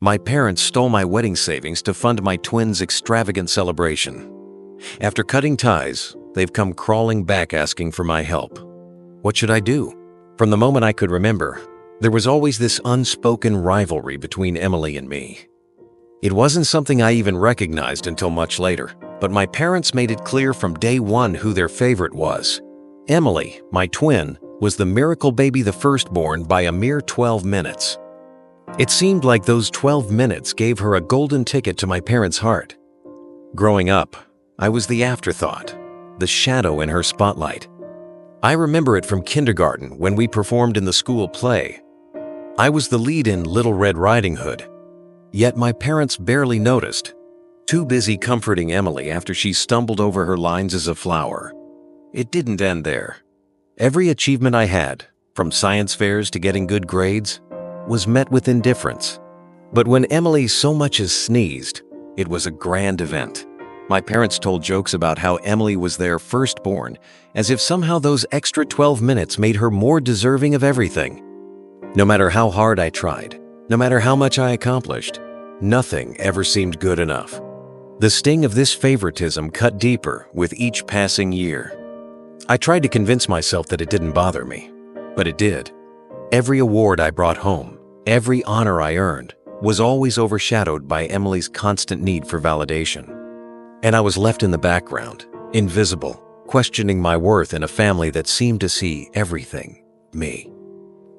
My parents stole my wedding savings to fund my twins' extravagant celebration. After cutting ties, they've come crawling back asking for my help. What should I do? From the moment I could remember, there was always this unspoken rivalry between Emily and me. It wasn't something I even recognized until much later, but my parents made it clear from day one who their favorite was. Emily, my twin, was the miracle baby, the firstborn, by a mere 12 minutes. It seemed like those 12 minutes gave her a golden ticket to my parents' heart. Growing up, I was the afterthought, the shadow in her spotlight. I remember it from kindergarten when we performed in the school play. I was the lead in Little Red Riding Hood. Yet my parents barely noticed, too busy comforting Emily after she stumbled over her lines as a flower. It didn't end there. Every achievement I had, from science fairs to getting good grades, was met with indifference. But when Emily so much as sneezed, it was a grand event. My parents told jokes about how Emily was their firstborn, as if somehow those extra 12 minutes made her more deserving of everything. No matter how hard I tried, no matter how much I accomplished, nothing ever seemed good enough. The sting of this favoritism cut deeper with each passing year. I tried to convince myself that it didn't bother me, but it did. Every award I brought home, every honor I earned, was always overshadowed by Emily's constant need for validation. And I was left in the background, invisible, questioning my worth in a family that seemed to see everything, me.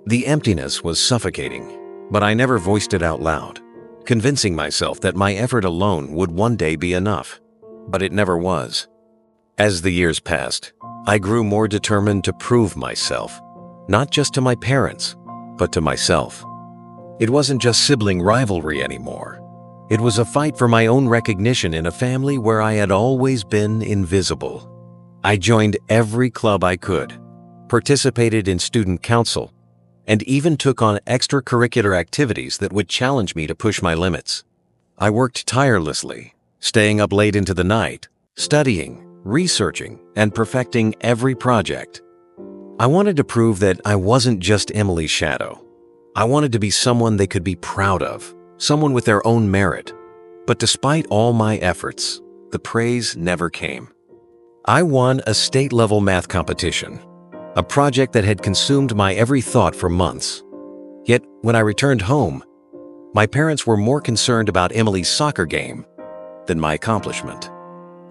The emptiness was suffocating, but I never voiced it out loud, convincing myself that my effort alone would one day be enough. But it never was. As the years passed, I grew more determined to prove myself, not just to my parents, but to myself. It wasn't just sibling rivalry anymore. It was a fight for my own recognition in a family where I had always been invisible. I joined every club I could, participated in student council, and even took on extracurricular activities that would challenge me to push my limits. I worked tirelessly, staying up late into the night, studying, researching, and perfecting every project. I wanted to prove that I wasn't just Emily's shadow. I wanted to be someone they could be proud of, someone with their own merit. But despite all my efforts, the praise never came. I won a state-level math competition, a project that had consumed my every thought for months. Yet, when I returned home, my parents were more concerned about Emily's soccer game than my accomplishment.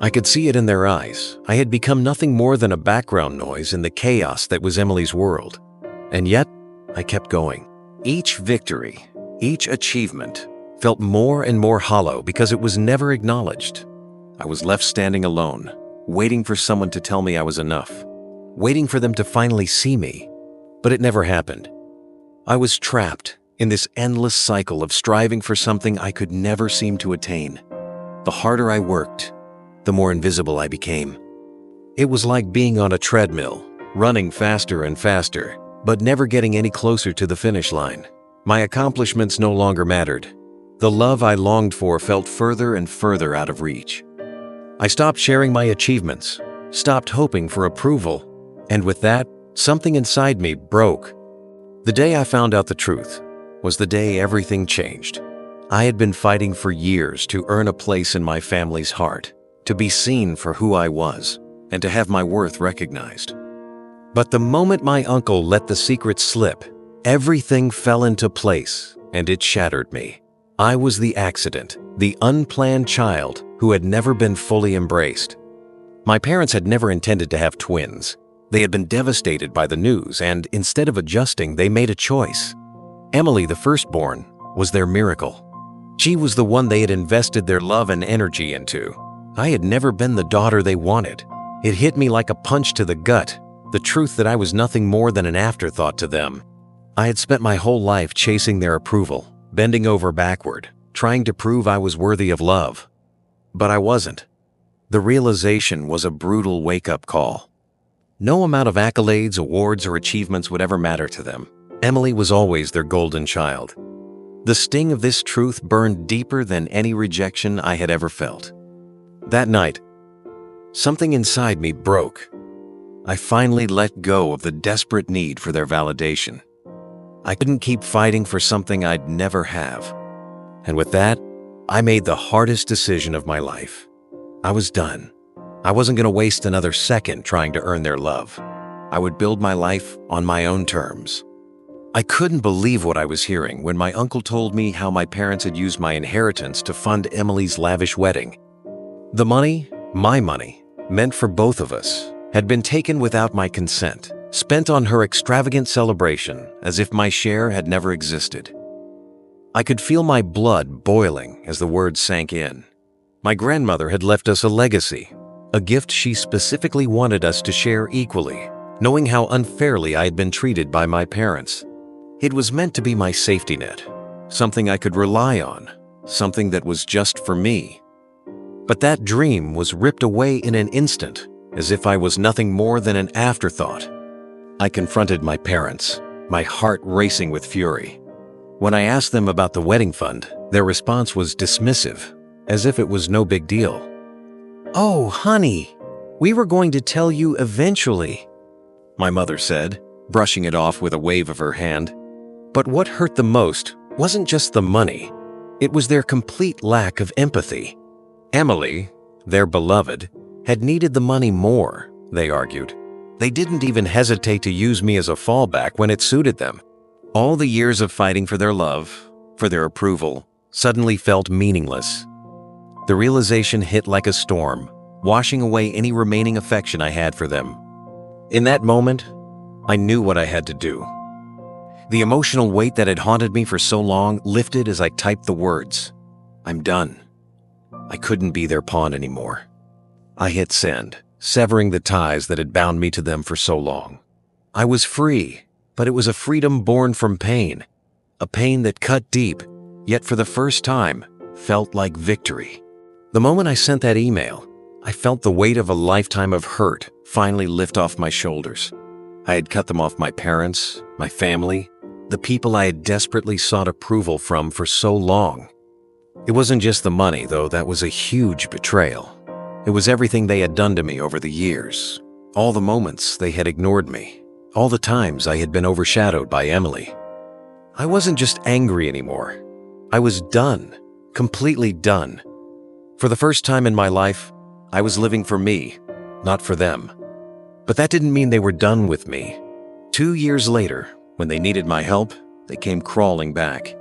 I could see it in their eyes. I had become nothing more than a background noise in the chaos that was Emily's world. And yet, I kept going. Each victory, each achievement, felt more and more hollow because it was never acknowledged. I was left standing alone, waiting for someone to tell me I was enough, waiting for them to finally see me. But it never happened. I was trapped in this endless cycle of striving for something I could never seem to attain. The harder I worked, the more invisible I became. It was like being on a treadmill, running faster and faster, but never getting any closer to the finish line. My accomplishments no longer mattered. The love I longed for felt further and further out of reach. I stopped sharing my achievements, stopped hoping for approval, and with that, something inside me broke. The day I found out the truth was the day everything changed. I had been fighting for years to earn a place in my family's heart, to be seen for who I was, and to have my worth recognized. But the moment my uncle let the secret slip, everything fell into place, and it shattered me. I was the accident, the unplanned child who had never been fully embraced. My parents had never intended to have twins. They had been devastated by the news, and instead of adjusting, they made a choice. Emily, the firstborn, was their miracle. She was the one they had invested their love and energy into. I had never been the daughter they wanted. It hit me like a punch to the gut, the truth that I was nothing more than an afterthought to them. I had spent my whole life chasing their approval, bending over backward, trying to prove I was worthy of love. But I wasn't. The realization was a brutal wake-up call. No amount of accolades, awards, or achievements would ever matter to them. Emily was always their golden child. The sting of this truth burned deeper than any rejection I had ever felt. That night, something inside me broke. I finally let go of the desperate need for their validation. I couldn't keep fighting for something I'd never have. And with that, I made the hardest decision of my life. I was done. I wasn't going to waste another second trying to earn their love. I would build my life on my own terms. I couldn't believe what I was hearing when my uncle told me how my parents had used my inheritance to fund Emily's lavish wedding. The money, my money, meant for both of us, had been taken without my consent, spent on her extravagant celebration as if my share had never existed. I could feel my blood boiling as the words sank in. My grandmother had left us a legacy, a gift she specifically wanted us to share equally, knowing how unfairly I had been treated by my parents. It was meant to be my safety net, something I could rely on, something that was just for me. But that dream was ripped away in an instant, as if I was nothing more than an afterthought. I confronted my parents, my heart racing with fury. When I asked them about the wedding fund, their response was dismissive, as if it was no big deal. "Oh, honey, we were going to tell you eventually," my mother said, brushing it off with a wave of her hand. But what hurt the most wasn't just the money. It was their complete lack of empathy. Emily, their beloved, had needed the money more, they argued. They didn't even hesitate to use me as a fallback when it suited them. All the years of fighting for their love, for their approval, suddenly felt meaningless. The realization hit like a storm, washing away any remaining affection I had for them. In that moment, I knew what I had to do. The emotional weight that had haunted me for so long lifted as I typed the words. I'm done. I couldn't be their pawn anymore. I hit send, severing the ties that had bound me to them for so long. I was free, but it was a freedom born from pain. A pain that cut deep, yet for the first time, felt like victory. The moment I sent that email, I felt the weight of a lifetime of hurt finally lift off my shoulders. I had cut them off my parents, my family, the people I had desperately sought approval from for so long. It wasn't just the money, though. That was a huge betrayal. It was everything they had done to me over the years, all the moments they had ignored me, all the times I had been overshadowed by Emily. I wasn't just angry anymore. I was done, completely done. For the first time in my life, I was living for me, not for them. But that didn't mean they were done with me. 2 years later, when they needed my help, they came crawling back.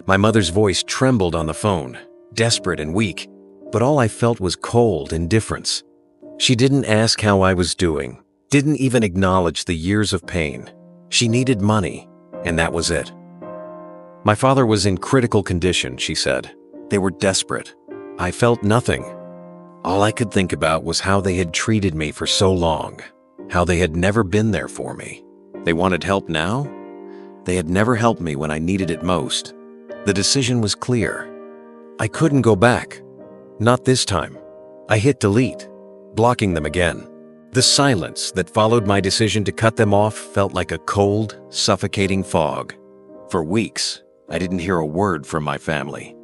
My mother's voice trembled on the phone, desperate and weak, but all I felt was cold indifference. She didn't ask how I was doing, didn't even acknowledge the years of pain. She needed money, and that was it. My father was in critical condition, she said. They were desperate. I felt nothing. All I could think about was how they had treated me for so long, how they had never been there for me. They wanted help now? They had never helped me when I needed it most. The decision was clear. I couldn't go back. Not this time. I hit delete, blocking them again. The silence that followed my decision to cut them off felt like a cold, suffocating fog. For weeks, I didn't hear a word from my family.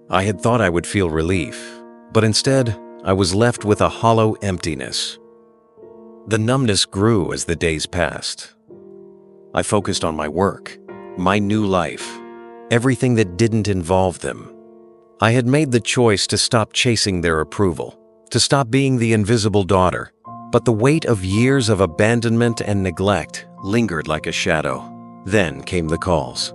I had thought I would feel relief, but instead, I was left with a hollow emptiness. The numbness grew as the days passed. I focused on my work, my new life, everything that didn't involve them. I had made the choice to stop chasing their approval, to stop being the invisible daughter, but the weight of years of abandonment and neglect lingered like a shadow. Then came the calls.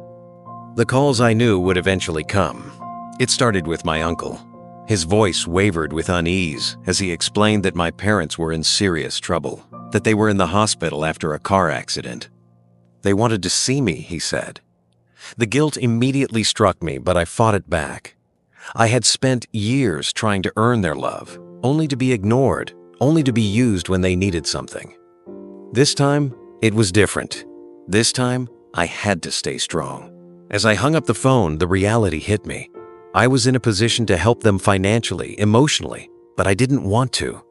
The calls I knew would eventually come. It started with my uncle. His voice wavered with unease as he explained that my parents were in serious trouble, that they were in the hospital after a car accident. They wanted to see me, he said. The guilt immediately struck me, but I fought it back. I had spent years trying to earn their love, only to be ignored, only to be used when they needed something. This time, it was different. This time, I had to stay strong. As I hung up the phone, the reality hit me. I was in a position to help them financially, emotionally, but I didn't want to.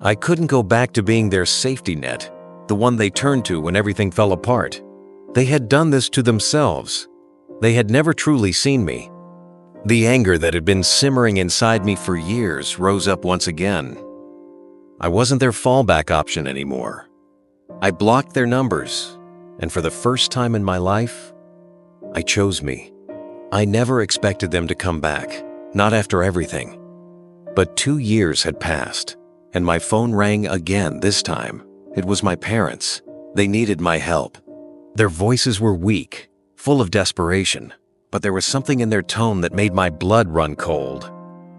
I couldn't go back to being their safety net, the one they turned to when everything fell apart. They had done this to themselves. They had never truly seen me. The anger that had been simmering inside me for years rose up once again. I wasn't their fallback option anymore. I blocked their numbers, and for the first time in my life, I chose me. I never expected them to come back, not after everything. But 2 years had passed, and my phone rang again this time. It was my parents. They needed my help. Their voices were weak, full of desperation, but there was something in their tone that made my blood run cold.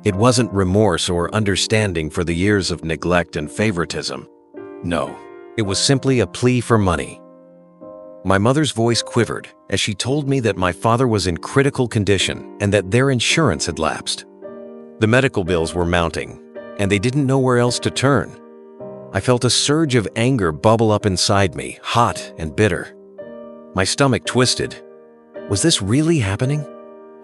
It wasn't remorse or understanding for the years of neglect and favoritism. No, it was simply a plea for money. My mother's voice quivered as she told me that my father was in critical condition and that their insurance had lapsed. The medical bills were mounting, and they didn't know where else to turn. I felt a surge of anger bubble up inside me, hot and bitter. My stomach twisted. Was this really happening?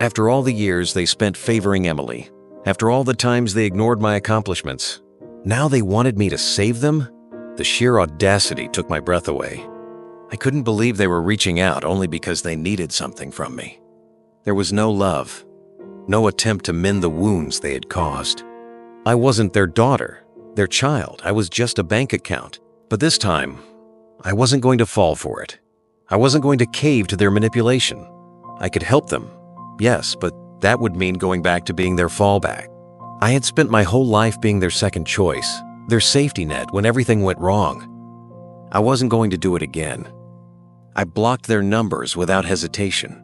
After all the years they spent favoring Emily, after all the times they ignored my accomplishments, now they wanted me to save them? The sheer audacity took my breath away. I couldn't believe they were reaching out only because they needed something from me. There was no love, no attempt to mend the wounds they had caused. I wasn't their daughter, their child. I was just a bank account. But this time, I wasn't going to fall for it. I wasn't going to cave to their manipulation. I could help them, yes, but that would mean going back to being their fallback. I had spent my whole life being their second choice, their safety net when everything went wrong. I wasn't going to do it again. I blocked their numbers without hesitation.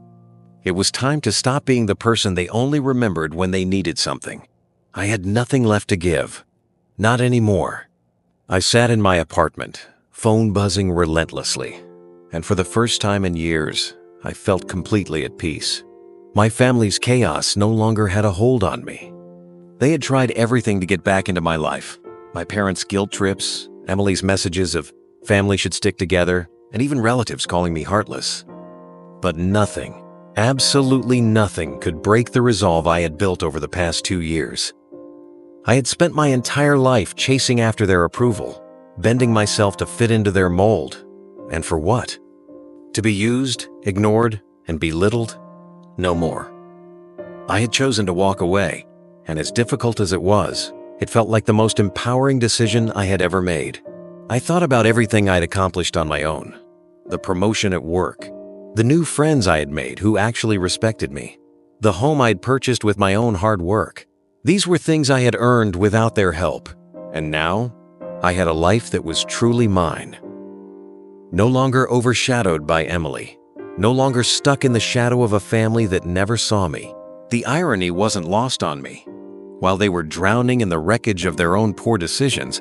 It was time to stop being the person they only remembered when they needed something. I had nothing left to give. Not anymore. I sat in my apartment, phone buzzing relentlessly, and for the first time in years, I felt completely at peace. My family's chaos no longer had a hold on me. They had tried everything to get back into my life. My parents' guilt trips, Emily's messages of family should stick together, and even relatives calling me heartless. But nothing, absolutely nothing, could break the resolve I had built over the past 2 years. I had spent my entire life chasing after their approval, bending myself to fit into their mold. And for what? To be used, ignored, and belittled? No more. I had chosen to walk away, and as difficult as it was, it felt like the most empowering decision I had ever made. I thought about everything I'd accomplished on my own. The promotion at work, the new friends I had made who actually respected me, the home I'd purchased with my own hard work. These were things I had earned without their help, and now I had a life that was truly mine. No longer overshadowed by Emily, no longer stuck in the shadow of a family that never saw me. The irony wasn't lost on me. While they were drowning in the wreckage of their own poor decisions,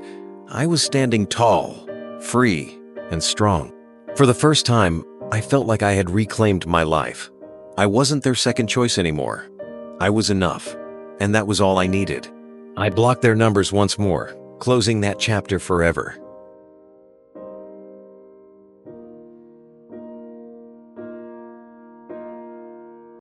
I was standing tall, free, and strong. For the first time, I felt like I had reclaimed my life. I wasn't their second choice anymore. I was enough, and that was all I needed. I blocked their numbers once more, closing that chapter forever.